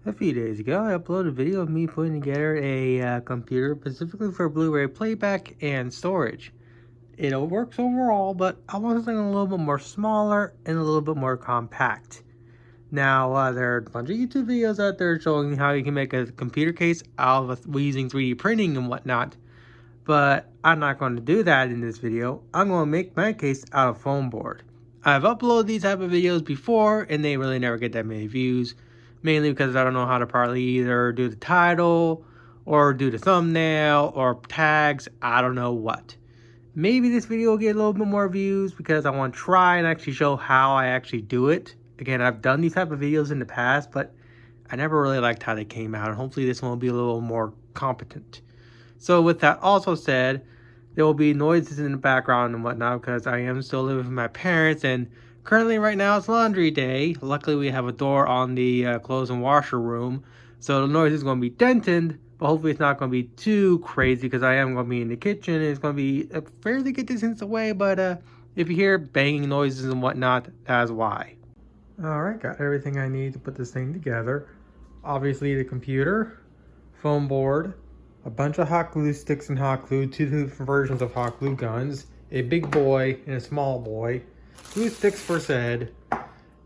A few days ago, I uploaded a video of me putting together a computer specifically for Blu-ray playback and storage. It all works overall, but I wanted something a little bit more smaller and a little bit more compact. Now, there are a bunch of YouTube videos out there showing how you can make a computer case out of using 3D printing and whatnot, but I'm not going to do that in this video. I'm going to make my case out of foam board. I've uploaded these type of videos before and they really never get that many views, mainly because I don't know how to properly either do the title or do the thumbnail or tags. I don't know what. Maybe this video will get a little bit more views because I want to try and actually show how I actually do it. Again, I've done these type of videos in the past, but I never really liked how they came out, and hopefully this one will be a little more competent. So with that also said, there will be noises in the background and whatnot because I am still living with my parents, and currently right now it's laundry day. Luckily we have a door on the clothes and washer room, so the noise is going to be dented, but hopefully it's not going to be too crazy because I am going to be in the kitchen and it's going to be a fairly good distance away, but if you hear banging noises and whatnot, that's why. Alright, got everything I need to put this thing together. Obviously the computer, foam board, a bunch of hot glue sticks and hot glue, two different versions of hot glue guns, a big boy and a small boy, glue sticks for said,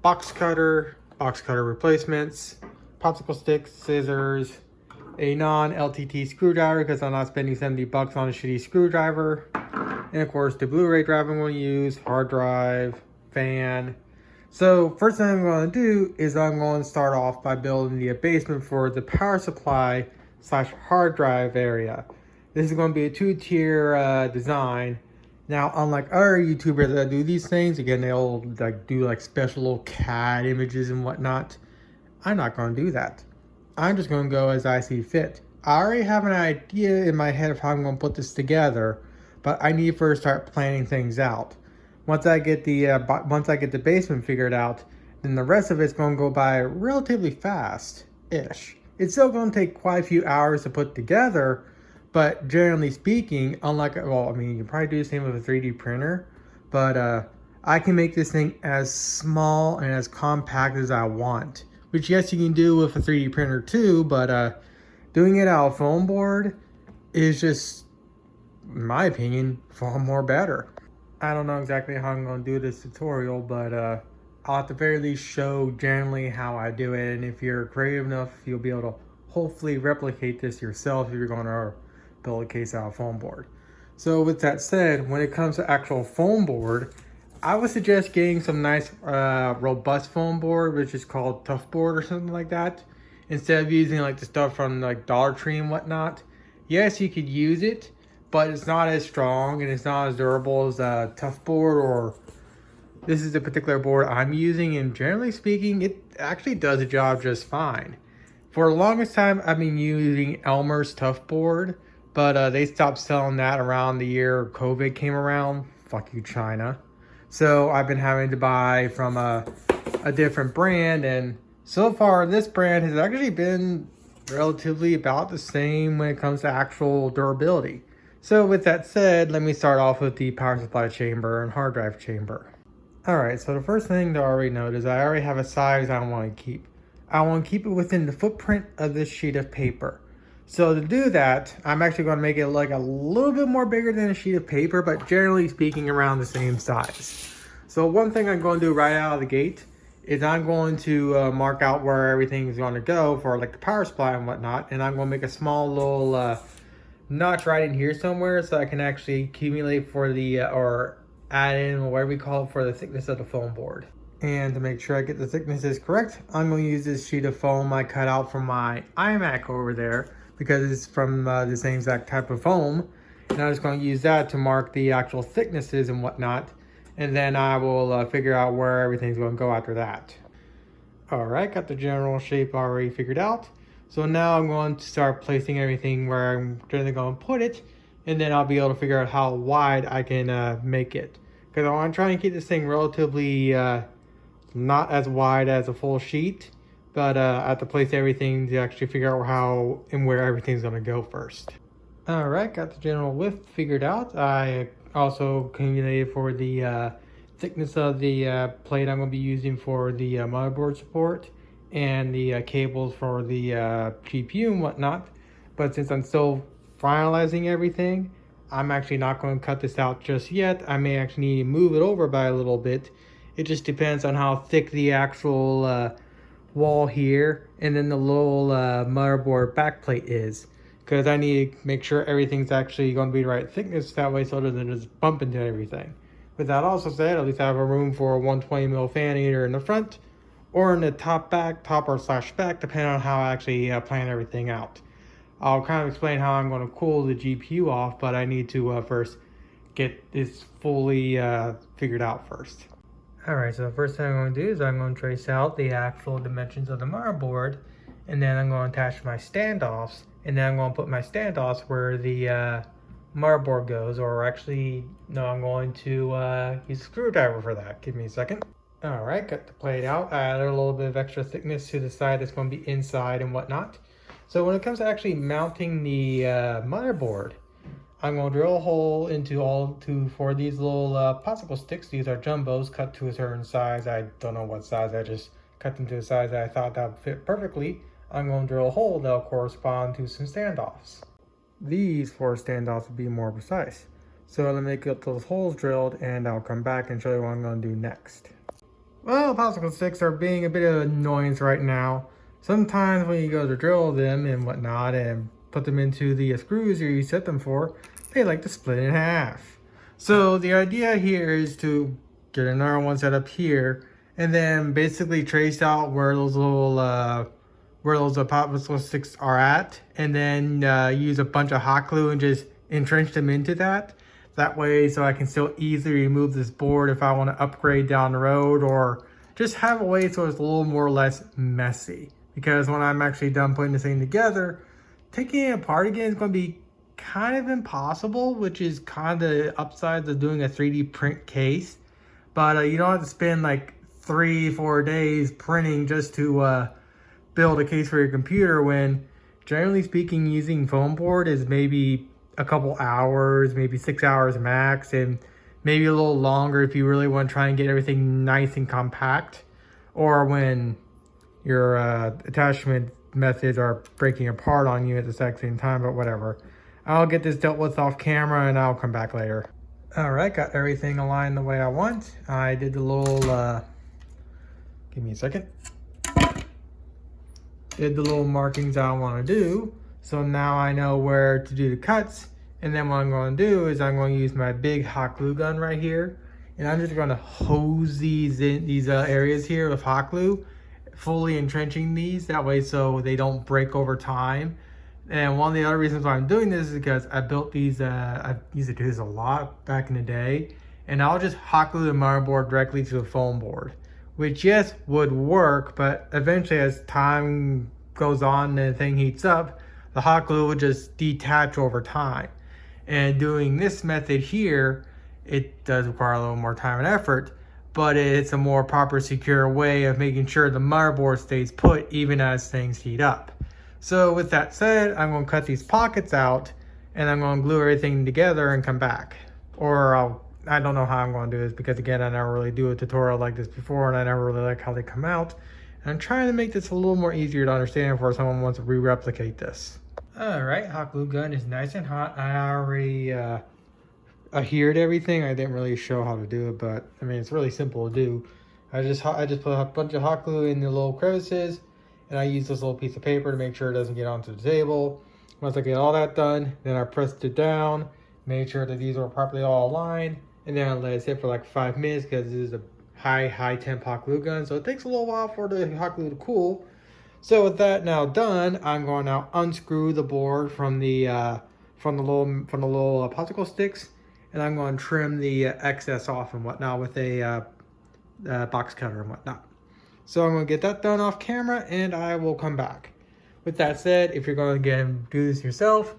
box cutter replacements, popsicle sticks, scissors, a non-LTT screwdriver because I'm not spending 70 bucks on a shitty screwdriver, and of course the Blu-ray drive I'm going to use, hard drive, fan. So first thing I'm going to do is I'm going to start off by building the basement for the power supply / hard drive area. This is going to be a 2-tier design. Now, unlike other YouTubers that do these things, again, they'll do special little CAD images and whatnot. I'm not going to do that. I'm just going to go as I see fit. I already have an idea in my head of how I'm going to put this together, but I need to first start planning things out. Once I get the basement figured out, then the rest of it's going to go by relatively fast-ish. It's still going to take quite a few hours to put together, but generally speaking, unlike, well, I mean, you can probably do the same with a 3D printer, but I can make this thing as small and as compact as I want, which yes, you can do with a 3D printer too, but doing it out of foam board is just, in my opinion, far more better. I don't know exactly how I'm going to do this tutorial, but I'll at the very least show generally how I do it, and if you're creative enough, you'll be able to hopefully replicate this yourself if you're going to build a case out of foam board. So with that said, when it comes to actual foam board, I would suggest getting some nice robust foam board, which is called tough board or something like that, instead of using the stuff from Dollar Tree and whatnot. Yes, you could use it, but it's not as strong and it's not as durable as a tough board, or this is the particular board I'm using, and generally speaking, it actually does the job just fine. For the longest time, I've been using Elmer's tough board, but they stopped selling that around the year COVID came around. Fuck you, China. So I've been having to buy from a different brand, and so far this brand has actually been relatively about the same when it comes to actual durability. So with that said, let me start off with the power supply chamber and hard drive chamber. Alright, so the first thing to already note is I already have a size I want to keep. I want to keep it within the footprint of this sheet of paper. So to do that, I'm actually going to make it a little bit more bigger than a sheet of paper, but generally speaking around the same size. So one thing I'm going to do right out of the gate is I'm going to mark out where everything is going to go for the power supply and whatnot, and I'm going to make a small little notch right in here somewhere so I can actually accumulate for the or add in whatever we call it for the thickness of the foam board. And to make sure I get the thicknesses correct, I'm going to use this sheet of foam I cut out from my iMac over there because it's from the same exact type of foam, and I'm just going to use that to mark the actual thicknesses and whatnot, and then I will figure out where everything's going to go after that. Alright, got the general shape already figured out. So now I'm going to start placing everything where I'm generally going to put it, and then I'll be able to figure out how wide I can make it. Because I want to try and keep this thing relatively not as wide as a full sheet, but I have to place everything to actually figure out how and where everything's going to go first. Alright, got the general width figured out. I also accumulated for the thickness of the plate I'm going to be using for the motherboard support. and the cables for the GPU and whatnot. But since I'm still finalizing everything, I'm actually not going to cut this out just yet. I may actually need to move it over by a little bit. It just depends on how thick the actual wall here and then the little motherboard backplate is, because I need to make sure everything's actually going to be the right thickness, that way so it doesn't just bump into everything. With that also said, at least I have a room for a 120mm fan either in the front or in the top or slash back, depending on how I actually plan everything out. I'll kind of explain how I'm going to cool the GPU off, but I need to first get this fully figured out first. Alright, so the first thing I'm going to do is I'm going to trace out the actual dimensions of the motherboard, and then I'm going to attach my standoffs, and then I'm going to put my standoffs where the motherboard goes, or actually, no, I'm going to use a screwdriver for that. Give me a second. Alright, got the plate out. I added a little bit of extra thickness to the side that's going to be inside and whatnot. So when it comes to actually mounting the motherboard, I'm going to drill a hole into all four of these little popsicle sticks. These are jumbos cut to a certain size. I don't know what size. I just cut them to a size that I thought that would fit perfectly. I'm going to drill a hole that will correspond to some standoffs. These 4 standoffs will be more precise. So let me get those holes drilled and I'll come back and show you what I'm going to do next. Well, popsicle sticks are being a bit of an annoyance right now. Sometimes when you go to drill them and whatnot and put them into the screws you set them for, they like to split in half. So the idea here is to get another one set up here and then basically trace out where those little popsicle sticks are at, and then use a bunch of hot glue and just entrench them into that. That way so I can still easily remove this board if I want to upgrade down the road, or just have a way so it's a little more or less messy. Because when I'm actually done putting this thing together, taking it apart again is going to be kind of impossible, which is kind of upsides of doing a 3D print case. But you don't have to spend like 3-4 days printing just to build a case for your computer, when generally speaking using foam board is maybe a couple hours, maybe 6 hours max, and maybe a little longer if you really want to try and get everything nice and compact, or when your attachment methods are breaking apart on you at the exact same time. But whatever, I'll get this dealt with off camera and I'll come back later. Alright, got everything aligned the way I want. I did the little give me a second, did the little markings I want to do, so now I know where to do the cuts. And then what I'm going to do is I'm going to use my big hot glue gun right here, and I'm just going to hose these areas here with hot glue, fully entrenching these, that way so they don't break over time. And one of the other reasons why I'm doing this is because I built these, I used to do this a lot back in the day, and I'll just hot glue the motherboard directly to the foam board, which yes would work, but eventually as time goes on and the thing heats up, the hot glue would just detach over time. And doing this method here, it does require a little more time and effort, but it's a more proper, secure way of making sure the motherboard stays put even as things heat up. So with that said, I'm going to cut these pockets out and I'm going to glue everything together and come back. Or I don't know how I'm going to do this, because again, I never really do a tutorial like this before and I never really like how they come out. And I'm trying to make this a little more easier to understand for someone who wants to re-replicate this. Alright, hot glue gun is nice and hot. I already adhered everything. I didn't really show how to do it, but I mean, it's really simple to do. I just put a bunch of hot glue in the little crevices, and I use this little piece of paper to make sure it doesn't get onto the table. Once I get all that done, then I pressed it down, made sure that these were properly all aligned, and then I let it sit for like 5 minutes, because this is a high temp hot glue gun, so it takes a little while for the hot glue to cool. So with that now done, I'm going to now unscrew the board from the little popsicle sticks, and I'm going to trim the excess off and whatnot with a box cutter and whatnot. So I'm going to get that done off camera and I will come back. With that said, if you're going to do this yourself,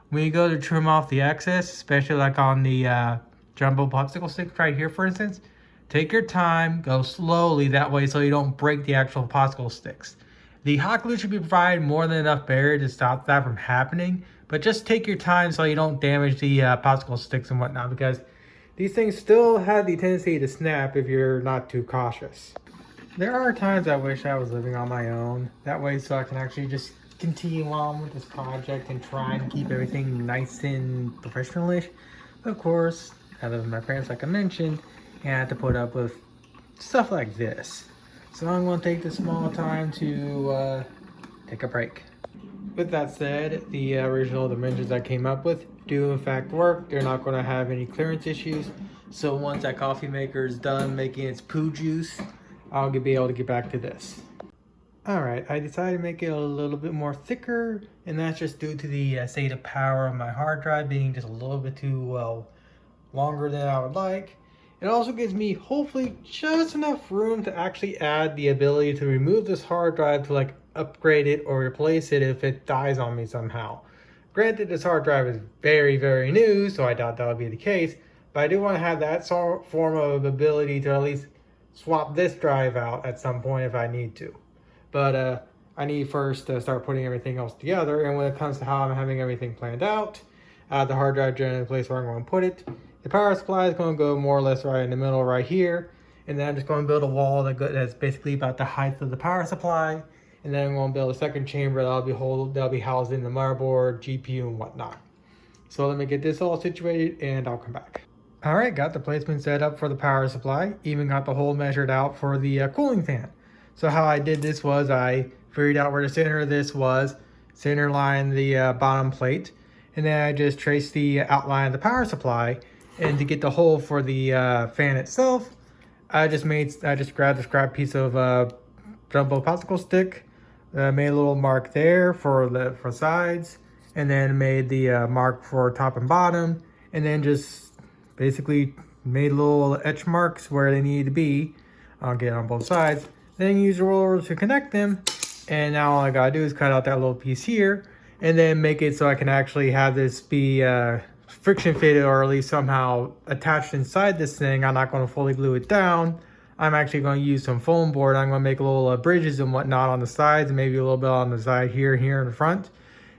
when you go to trim off the excess, especially like on the jumbo popsicle stick right here for instance, take your time, go slowly, that way so you don't break the actual popsicle sticks. The hot glue should be provided more than enough barrier to stop that from happening, but just take your time so you don't damage the popsicle sticks and whatnot, because these things still have the tendency to snap if you're not too cautious. There are times I wish I was living on my own. That way so I can actually just continue on with this project and try and keep everything nice and professional-ish. Of course, I live with my parents like I mentioned, and I have to put up with stuff like this. So I'm going to take this small time to take a break. With that said, the original dimensions I came up with do in fact work. They're not going to have any clearance issues. So once that coffee maker is done making its poo juice, I'll be able to get back to this. Alright, I decided to make it a little bit more thicker, and that's just due to the state of power of my hard drive being just a little bit too longer than I would like. It also gives me hopefully just enough room to actually add the ability to remove this hard drive to like upgrade it or replace it if it dies on me somehow. Granted, this hard drive is very new, so I doubt that would be the case, but I do want to have that form of ability to at least swap this drive out at some point if I need to. But I need first to start putting everything else together, and when it comes to how I'm having everything planned out, the hard drive generally the place where I'm going to put it. The power supply is going to go more or less right in the middle right here, and then I'm just going to build a wall that's basically about the height of the power supply, and then I'm going to build a second chamber that'll be housed in the motherboard, GPU, and whatnot. So let me get this all situated, and I'll come back. Alright, got the placement set up for the power supply, even got the hole measured out for the cooling fan. So how I did this was I figured out where the center of this was, center line the bottom plate, and then I just traced the outline of the power supply. And to get the hole for the fan itself, I just grabbed this scrap piece of jumbo popsicle stick, made a little mark there for sides, and then made the mark for top and bottom, and then just basically made little etch marks where they need to be. I'll get on both sides. Then use the roller to connect them, and now all I gotta do is cut out that little piece here, and then make it so I can actually have this be friction fitted or at least somehow attached inside this thing. I'm not going to fully glue it down. I'm actually going to use some foam board. I'm going to make little bridges and whatnot on the sides, and maybe a little bit on the side here in the front.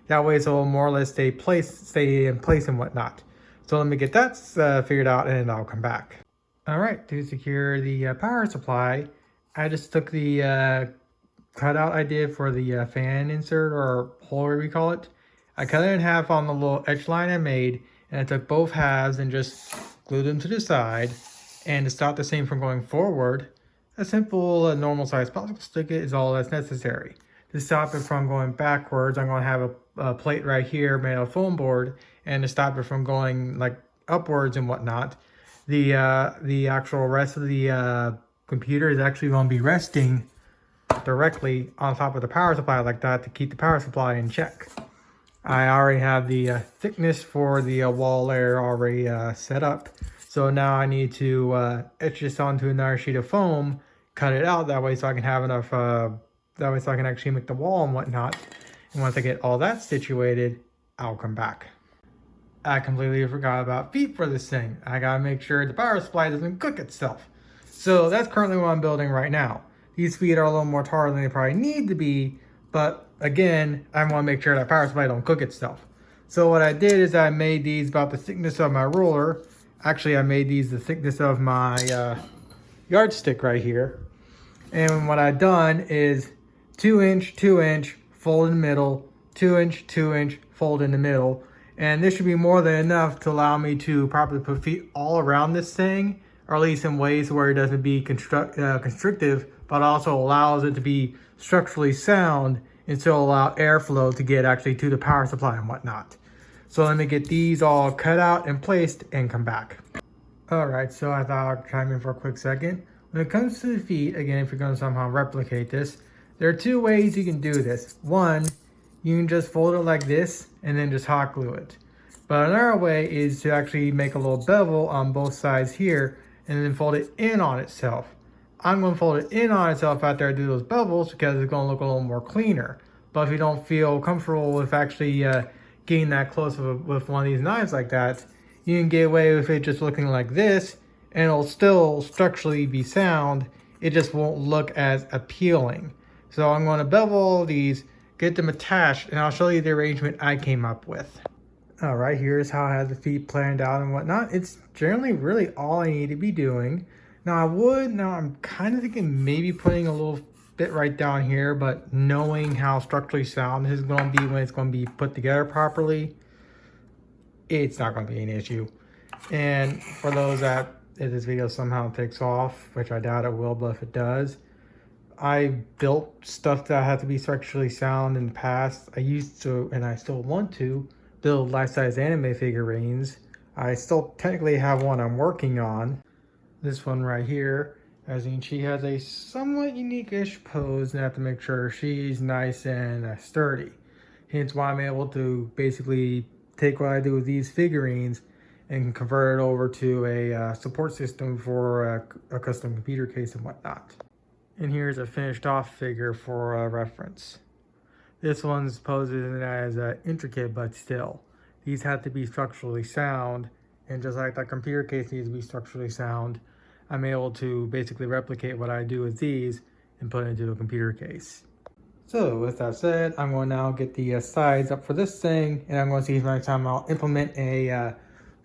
That way it'll more or less stay in place and whatnot. So let me get that figured out and I'll come back. All right, to secure the power supply, I just took the cutout I did for the fan insert or hole, we call it. I cut it in half on the little edge line I made, and I took both halves and just glued them to the side. And to stop the same from going forward, a simple normal size popsicle stick is all that's necessary. To stop it from going backwards, I'm going to have a plate right here made of foam board, and to stop it from going like upwards and whatnot, the actual rest of the computer is actually going to be resting directly on top of the power supply like that to keep the power supply in check. I already have the thickness for the wall layer already set up. So now I need to etch this onto another sheet of foam, cut it out that way so I can have enough, that way so I can actually make the wall and whatnot. And once I get all that situated, I'll come back. I completely forgot about feet for this thing. I gotta make sure the power supply doesn't cook itself. So that's currently what I'm building right now. These feet are a little more taller than they probably need to be, but again, I want to make sure that power supply don't cook itself. So what I did is I made these about the thickness of my ruler. Actually, I made these the thickness of my yardstick right here. And what I've done is 2-inch, 2-inch, fold in the middle, 2-inch, 2-inch, fold in the middle. And this should be more than enough to allow me to properly put feet all around this thing, or at least in ways where it doesn't be constrictive, but also allows it to be structurally sound and still allow airflow to get actually to the power supply and whatnot. So let me get these all cut out and placed and come back. All right, so I thought I'd chime in for a quick second. When it comes to the feet, again, if you're going to somehow replicate this, there are two ways you can do this. One, you can just fold it like this and then just hot glue it. But another way is to actually make a little bevel on both sides here and then fold it in on itself. I'm going to fold it in on itself after I do those bevels because it's going to look a little more cleaner. But if you don't feel comfortable with actually getting that close with one of these knives like that, you can get away with it just looking like this, and it'll still structurally be sound. It just won't look as appealing. So I'm going to bevel all these, get them attached, and I'll show you the arrangement I came up with. All right, here's how I have the feet planned out and whatnot. It's generally really all I need to be doing. Now I would, now I'm kind of thinking maybe putting a little bit right down here, but knowing how structurally sound this is going to be when it's going to be put together properly, it's not going to be an issue. And for those that, if this video somehow takes off, which I doubt it will, but if it does, I built stuff that had to be structurally sound in the past. I used to, and I still want to, build life-size anime figurines. I still technically have one I'm working on. This one right here, as in she has a somewhat unique-ish pose, and I have to make sure she's nice and sturdy. Hence why I'm able to basically take what I do with these figurines and convert it over to a support system for a custom computer case and whatnot. And here's a finished off figure for reference. This one's posed as intricate, but still. These have to be structurally sound, and just like that computer case needs to be structurally sound, I'm able to basically replicate what I do with these and put it into a computer case. So with that said, I'm going to now get the sides up for this thing, and I'm going to see if next time I'll implement a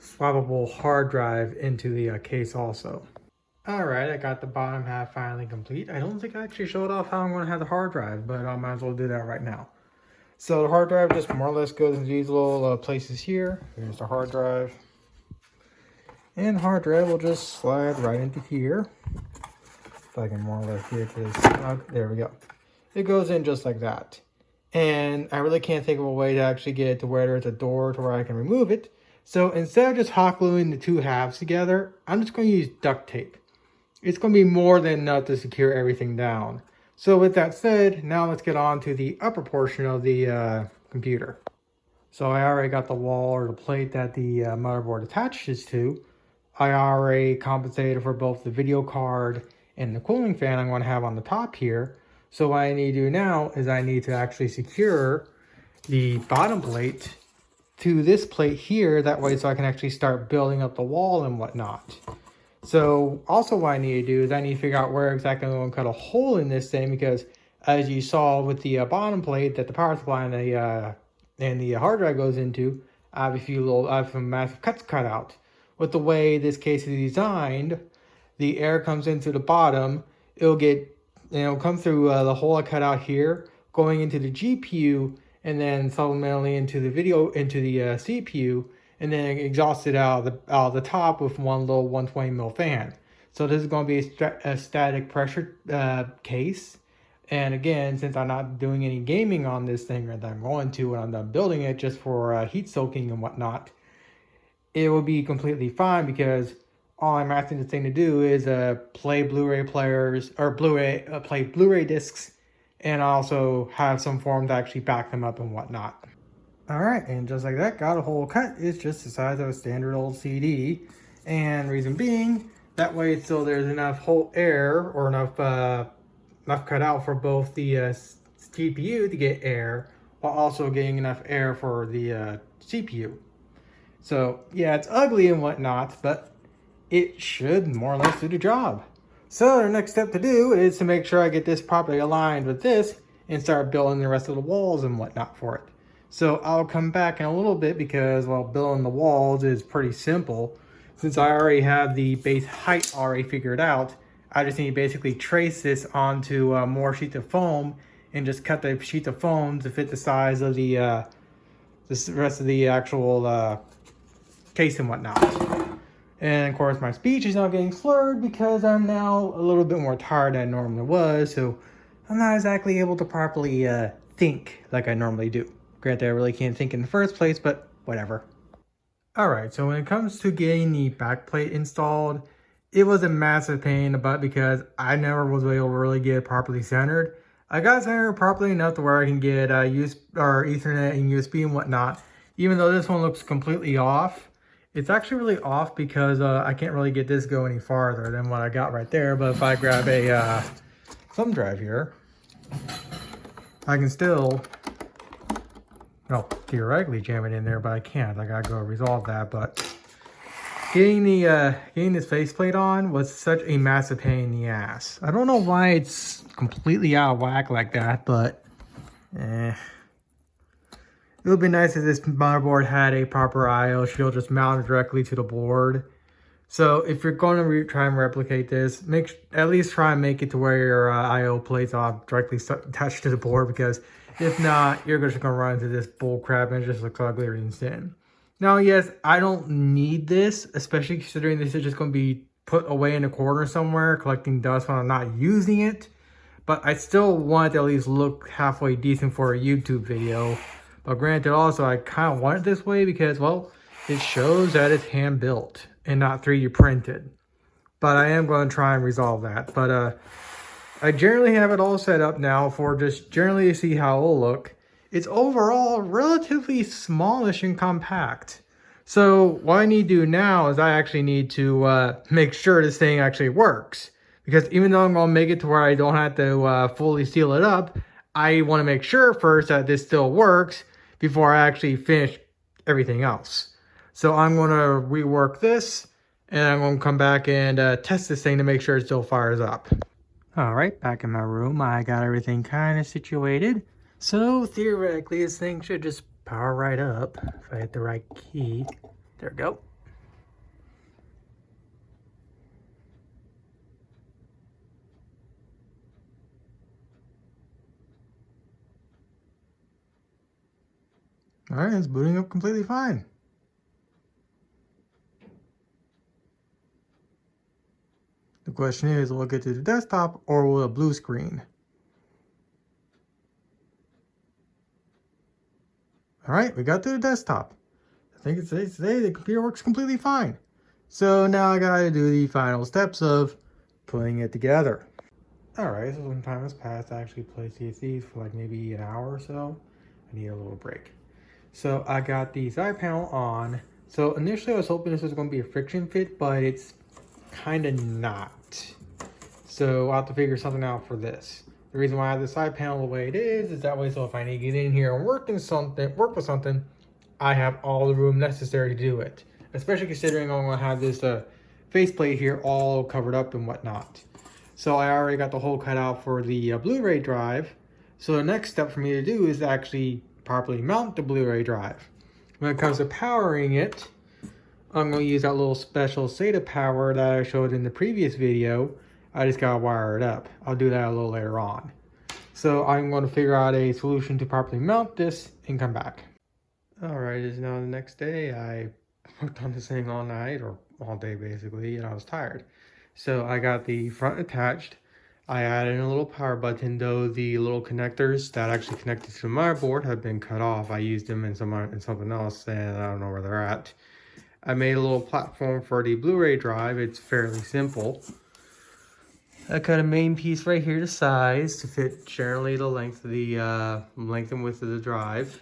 swappable hard drive into the case also. Alright, I got the bottom half finally complete. I don't think I actually showed off how I'm going to have the hard drive, but I might as well do that right now. So the hard drive just more or less goes into these little places here. Here's the hard drive. And the hard drive will just slide right into here. If I can more or less get it to this snug. There we go. It goes in just like that. And I really can't think of a way to actually get it to where there's a door to where I can remove it. So instead of just hot gluing the two halves together, I'm just going to use duct tape. It's going to be more than enough to secure everything down. So with that said, now let's get on to the upper portion of the computer. So I already got the wall or the plate that the motherboard attaches to. I already compensated for both the video card and the cooling fan I'm going to have on the top here. So what I need to do now is I need to actually secure the bottom plate to this plate here. That way so I can actually start building up the wall and whatnot. So also what I need to do is I need to figure out where exactly I'm going to cut a hole in this thing, because as you saw with the bottom plate that the power supply and the hard drive goes into, I have some massive cuts cut out. With the way this case is designed, the air comes into the bottom, it'll come through the hole I cut out here, going into the GPU, and then supplementally into the CPU, and then exhaust it out of the top with one little 120 mil fan. So this is going to be a static pressure case. And again, since I'm not doing any gaming on this thing, or that I'm going to when I'm done building it, just for heat soaking and whatnot, it will be completely fine, because all I'm asking this thing to do is play Blu-ray players, or play Blu-ray discs, and also have some form to actually back them up and whatnot. Alright, and just like that, got a hole cut. It's just the size of a standard old CD. And reason being, that way so there's enough hole air, or enough cut out for both the GPU to get air, while also getting enough air for the CPU. So yeah, it's ugly and whatnot, but it should more or less do the job. So the next step to do is to make sure I get this properly aligned with this and start building the rest of the walls and whatnot for it. So I'll come back in a little bit, because while building the walls is pretty simple, since I already have the base height already figured out, I just need to basically trace this onto more sheets of foam and just cut the sheets of foam to fit the size of the rest of the actual case and whatnot. And of course my speech is now getting slurred because I'm now a little bit more tired than I normally was, so I'm not exactly able to properly think like I normally do. Granted, I really can't think in the first place, but whatever. Alright, so when it comes to getting the backplate installed, it was a massive pain in the butt because I never was able to really get it properly centered. I got it centered properly enough to where I can get Ethernet and USB and whatnot. Even though this one looks completely off, it's actually really off because I can't really get this go any farther than what I got right there. But if I grab a thumb drive here, I can still, well, theoretically jam it in there, but I can't. I gotta go resolve that. But getting this faceplate on was such a massive pain in the ass. I don't know why it's completely out of whack like that, but it would be nice if this motherboard had a proper I/O shield just mounted directly to the board, So if you're going to try and replicate this, at least try and make it to where your I/O plates are directly attached to the board, because if not, you're just going to run into this bull crap and it just looks uglier than sin. Now, yes, I don't need this, especially considering this is just going to be put away in a corner somewhere, collecting dust when I'm not using it. But I still want it to at least look halfway decent for a YouTube video. But granted, also, I kind of want it this way because, well, it shows that it's hand built and not 3D printed. But I am going to try and resolve that. But I generally have it all set up now for just generally to see how it'll look. It's overall relatively smallish and compact. So what I need to do now is I actually need to make sure this thing actually works. Because even though I'm going to make it to where I don't have to fully seal it up, I want to make sure first that this still works before I actually finish everything else. So I'm going to rework this, and I'm going to come back and test this thing to make sure it still fires up. All right, back in my room, I got everything kind of situated. So theoretically, this thing should just power right up if I hit the right key. There we go. All right, it's booting up completely fine. The question is, will it get to the desktop or will it blue screen? All right, we got to the desktop. I think it's today the computer works completely fine. So now I gotta do the final steps of putting it together. All right, so some time has passed. I actually played CSCs for like maybe an hour or so. I need a little break. So I got the side panel on. So initially I was hoping this was going to be a friction fit, but it's kind of not. So I'll have to figure something out for this. The reason why I have the side panel the way it is that way, so if I need to get in here and work with something, I have all the room necessary to do it. Especially considering I'm going to have this faceplate here all covered up and whatnot. So I already got the hole cut out for the Blu-ray drive. So the next step for me to do is actually properly mount the Blu-ray drive. When it comes to powering it, I'm going to use that little special SATA power that I showed in the previous video. I just got to wire it up. I'll do that a little later on. So I'm going to figure out a solution to properly mount this and come back. Alright, it's now the next day. I worked on this thing all night, or all day basically, and I was tired. So I got the front attached. I added in a little power button, though the little connectors that actually connected to the motherboard have been cut off. I used them in something else, and I don't know where they're at. I made a little platform for the Blu-ray drive. It's fairly simple. I cut a main piece right here to size to fit generally the length of the length and width of the drive.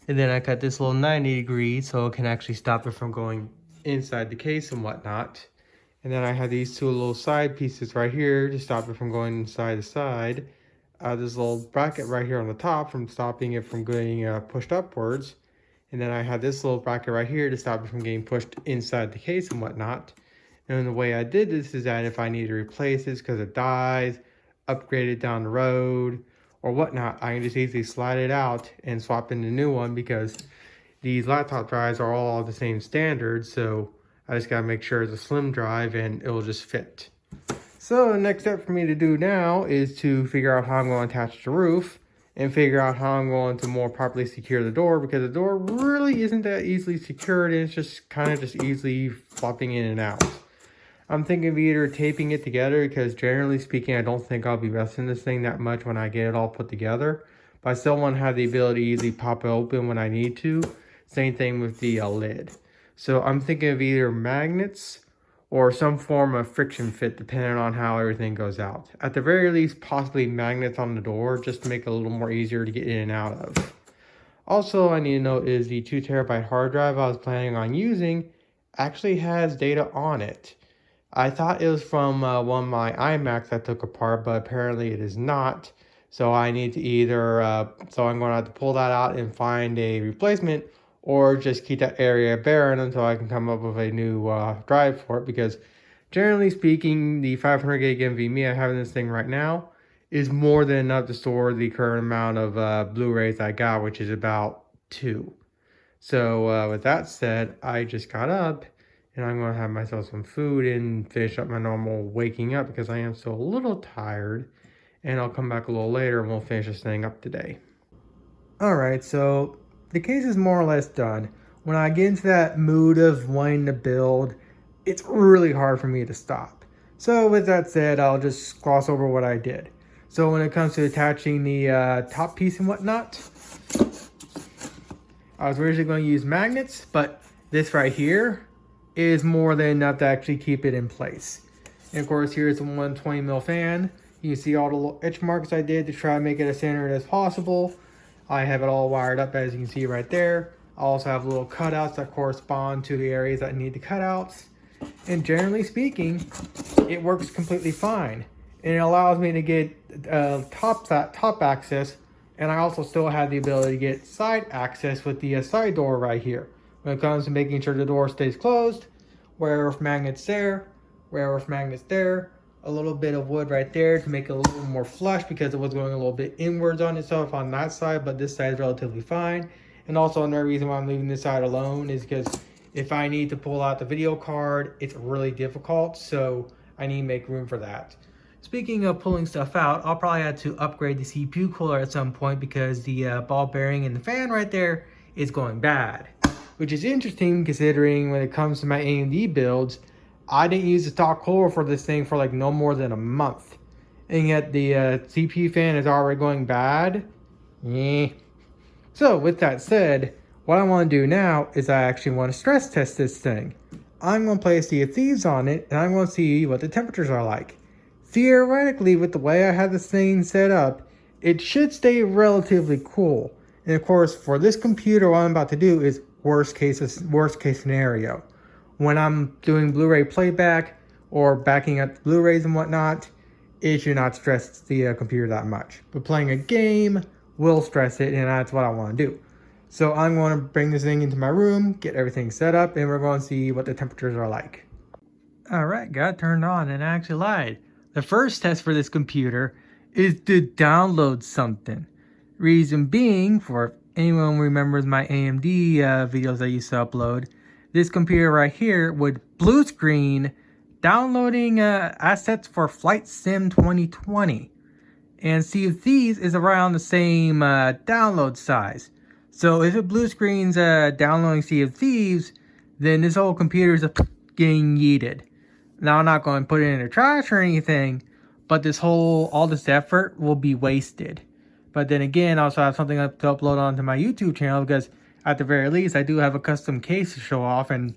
And then I cut this little 90 degrees so it can actually stop it from going inside the case and whatnot. And then I have these two little side pieces right here to stop it from going side to side. This little bracket right here on the top from stopping it from getting pushed upwards. And then I have this little bracket right here to stop it from getting pushed inside the case and whatnot. And the way I did this is that if I need to replace this because it dies, upgrade it down the road, or whatnot, I can just easily slide it out and swap in the new one, because these laptop drives are all the same standard. So I just gotta make sure it's a slim drive and it'll just fit. So the next step for me to do now is to figure out how I'm going to attach the roof and figure out how I'm going to more properly secure the door, because the door really isn't that easily secured and it's just kind of just easily flopping in and out. I'm thinking of either taping it together, because generally speaking, I don't think I'll be messing this thing that much when I get it all put together. But I still want to have the ability to easily pop it open when I need to. Same thing with the lid. So I'm thinking of either magnets or some form of friction fit, depending on how everything goes out. At the very least, possibly magnets on the door, just to make it a little more easier to get in and out of. Also, I need to note is the 2 terabyte hard drive I was planning on using actually has data on it. I thought it was from one of my iMacs I took apart, but apparently it is not. So I need to either, so I'm going to have to pull that out and find a replacement, or just keep that area barren until I can come up with a new drive for it. Because generally speaking, the 500 gig NVMe I have in this thing right now is more than enough to store the current amount of Blu-rays I got, which is about 2. So with that said, I just got up And I'm going to have myself some food and finish up my normal waking up because I am still a little tired. And I'll come back a little later and we'll finish this thing up today. Alright, so the case is more or less done. When I get into that mood of wanting to build, it's really hard for me to stop. So with that said, I'll just gloss over what I did. So when it comes to attaching the top piece and whatnot, I was originally going to use magnets, but this right here is more than enough to actually keep it in place. And of course, here's the 120mm fan. You can see all the little etch marks I did to try to make it as centered as possible. I have it all wired up, as you can see right there. I also have little cutouts that correspond to the areas that need the cutouts. And generally speaking, it works completely fine. And it allows me to get top access, and I also still have the ability to get side access with the side door right here. When it comes to making sure the door stays closed, wherever magnets there, wherever magnets there, a little bit of wood right there to make it a little more flush because it was going a little bit inwards on itself on that side, but this side is relatively fine. And also another reason why I'm leaving this side alone is because if I need to pull out the video card, it's really difficult, so I need to make room for that. Speaking of pulling stuff out, I'll probably have to upgrade the CPU cooler at some point because the ball bearing in the fan right there is going bad. Which is interesting considering when it comes to my AMD builds, I didn't use the stock cooler for this thing for like no more than a month. And yet the CPU fan is already going bad. So with that said, what I want to do now is I actually want to stress test this thing. I'm going to place Sea of Thieves on it and I'm going to see what the temperatures are like. Theoretically, with the way I have this thing set up, it should stay relatively cool. And of course, for this computer, what I'm about to do is worst case scenario. When I'm doing Blu-ray playback or backing up Blu-rays and whatnot, it should not stress the computer that much. But playing a game will stress it, and that's what I want to do. So I'm going to bring this thing into my room, get everything set up, and we're going to see what the temperatures are like. Alright, got it turned on, and I actually lied. The first test for this computer is to download something. Reason being, for anyone who remembers my AMD videos I used to upload, this computer right here would blue screen downloading assets for Flight Sim 2020. And Sea of Thieves is around the same download size. So if it blue screens downloading Sea of Thieves, then this whole computer is getting yeeted. Now I'm not going to put it in the trash or anything, but all this effort will be wasted. But then again, I also have something to upload onto my YouTube channel because at the very least, I do have a custom case to show off and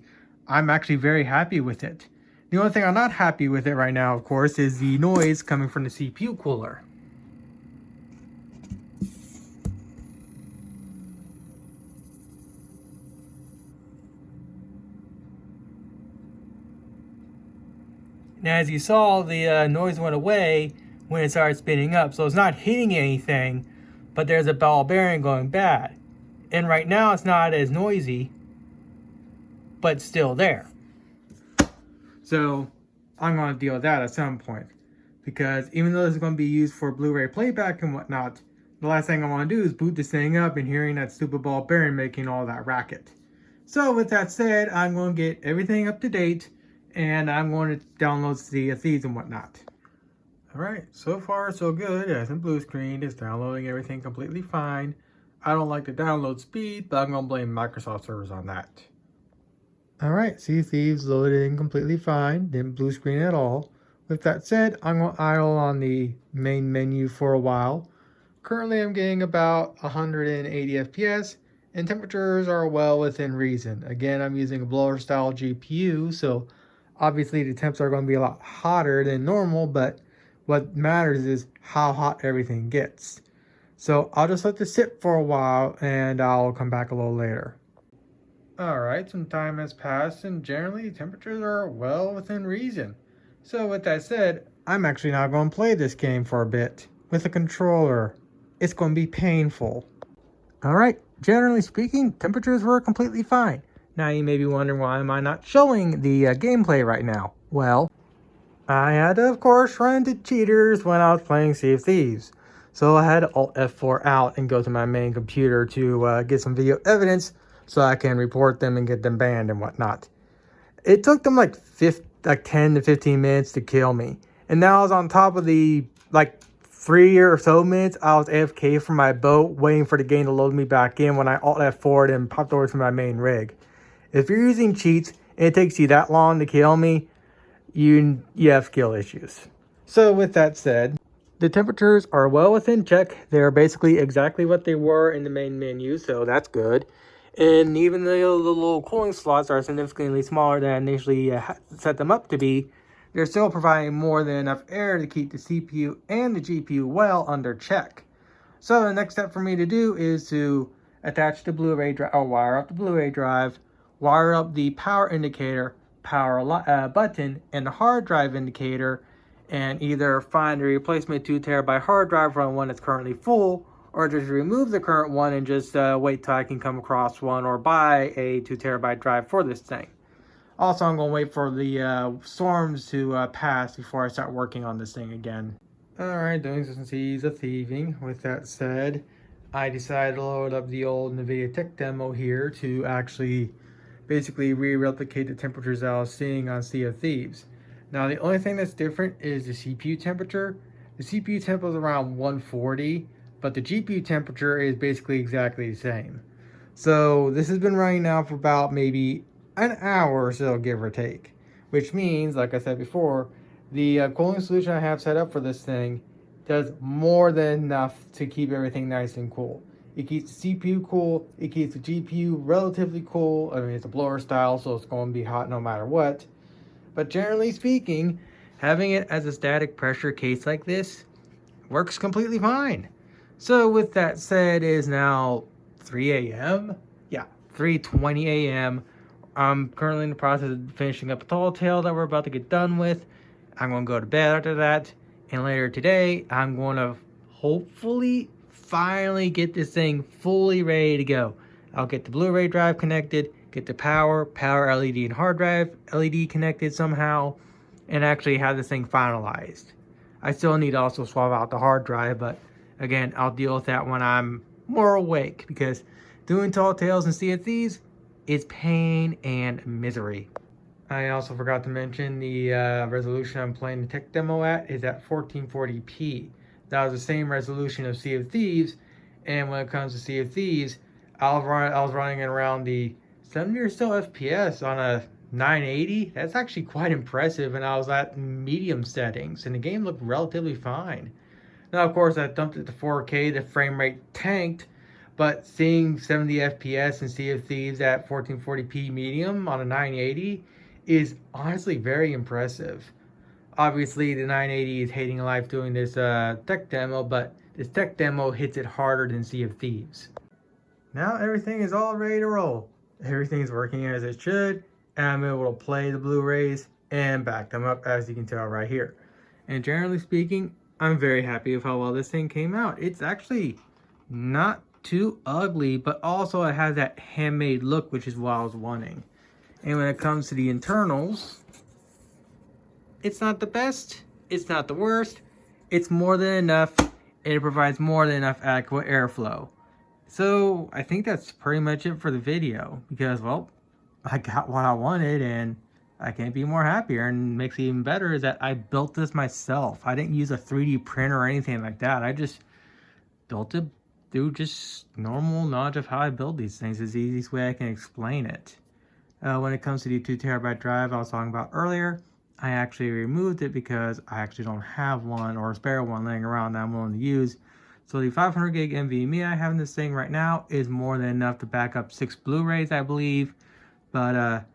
I'm actually very happy with it. The only thing I'm not happy with it right now, of course, is the noise coming from the CPU cooler. And as you saw, the noise went away when it started spinning up. So it's not hitting anything, but there's a ball bearing going bad. And right now it's not as noisy, but it's still there. So I'm going to deal with that at some point. Because even though this is going to be used for Blu-ray playback and whatnot, the last thing I want to do is boot this thing up and hearing that stupid ball bearing making all that racket. So with that said, I'm going to get everything up to date. And I'm going to download Sea of Thieves and whatnot. Alright, so far so good. It hasn't blue screened. It's downloading everything completely fine. I don't like the download speed, but I'm going to blame Microsoft servers on that. Alright, Sea of Thieves loaded in completely fine. Didn't blue screen at all. With that said, I'm going to idle on the main menu for a while. Currently I'm getting about 180 FPS. And temperatures are well within reason. Again, I'm using a blower style GPU, so obviously the temps are going to be a lot hotter than normal, but what matters is how hot everything gets. So I'll just let this sit for a while and I'll come back a little later. Alright, some time has passed and generally temperatures are well within reason. So with that said, I'm actually not going to play this game for a bit with a controller. It's going to be painful. Alright, generally speaking, temperatures were completely fine. Now you may be wondering why am I not showing the gameplay right now. Well, I had to of course run into cheaters when I was playing Sea of Thieves. So I had to Alt F4 out and go to my main computer to get some video evidence so I can report them and get them banned and whatnot. It took them like 10 to 15 minutes to kill me. And now I was on top of the, like, 3 or so minutes, I was AFK from my boat, waiting for the game to load me back in when I alt F4'd and popped over to my main rig. If you're using cheats and it takes you that long to kill me, you have skill issues. So with that said, the temperatures are well within check. They're basically exactly what they were in the main menu, so that's good. And even though the little cooling slots are significantly smaller than I initially set them up to be, they're still providing more than enough air to keep the CPU and the GPU well under check. So the next step for me to do is to attach the Blu-ray drive, or wire up the Blu-ray drive, wire up the power indicator, power button, and the hard drive indicator, and either find a replacement 2TB hard drive from one that's currently full, or just remove the current one and just wait till I can come across one or buy a 2TB drive for this thing. Also, I'm going to wait for the storms to pass before I start working on this thing again. Alright, doing some Seas of Thieving. With that said, I decided to load up the old NVIDIA tech demo here to actually basically re-replicate the temperatures that I was seeing on Sea of Thieves. Now, the only thing that's different is the CPU temperature. The CPU temp is around 140, but the GPU temperature is basically exactly the same. So this has been running now for about maybe an hour or so, give or take. Which means, like I said before, the cooling solution I have set up for this thing does more than enough to keep everything nice and cool. It keeps the CPU cool, it keeps the GPU relatively cool. I mean, it's a blower style, so it's going to be hot no matter what. But generally speaking, having it as a static pressure case like this works completely fine. So with that said, it is now 3 a.m. Yeah, 3:20 a.m. I'm currently in the process of finishing up a tall tale that we're about to get done with. I'm going to go to bed after that. And later today, I'm going to hopefully finally get this thing fully ready to go. I'll get the Blu-ray drive connected, get the power LED and hard drive LED connected somehow, and actually have this thing finalized. I still need to also swap out the hard drive, but again, I'll deal with that when I'm more awake, because doing Tall Tales and Sea of Thieves is pain and misery. I also forgot to mention the resolution I'm playing the tech demo at is at 1440p. That was the same resolution of Sea of Thieves, and when it comes to Sea of Thieves, I was running around the 70 or so FPS on a 980. That's actually quite impressive, and I was at medium settings, and the game looked relatively fine. Now, of course, I dumped it to 4K, the frame rate tanked, but seeing 70 FPS and Sea of Thieves at 1440p medium on a 980 is honestly very impressive. Obviously, the 980 is hating life doing this tech demo, but this tech demo hits it harder than Sea of Thieves. Now everything is all ready to roll. Everything's working as it should, and I'm able to play the Blu-rays and back them up, as you can tell right here. And generally speaking, I'm very happy with how well this thing came out. It's actually not too ugly, but also it has that handmade look, which is what I was wanting. And when it comes to the internals, it's not the best, it's not the worst, it's more than enough, and it provides more than enough adequate airflow. So I think that's pretty much it for the video, because, well, I got what I wanted, and I can't be more happier. And makes it even better is that I built this myself. I didn't use a 3D printer or anything like that. I just built it through just normal knowledge of how I build these things. It's the easiest way I can explain it. When it comes to the 2TB drive I was talking about earlier, I actually removed it because I actually don't have one or a spare one laying around that I'm willing to use. So the 500 gig NVMe I have in this thing right now is more than enough to back up 6 Blu-rays, I believe. But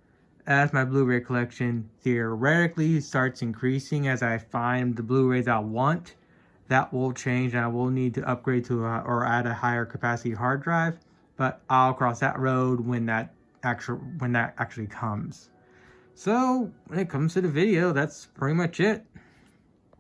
as my Blu-ray collection theoretically starts increasing as I find the Blu-rays I want, that will change, and I will need to upgrade to or add a higher capacity hard drive. But I'll cross that road when that actually comes. So when it comes to the video, that's pretty much it.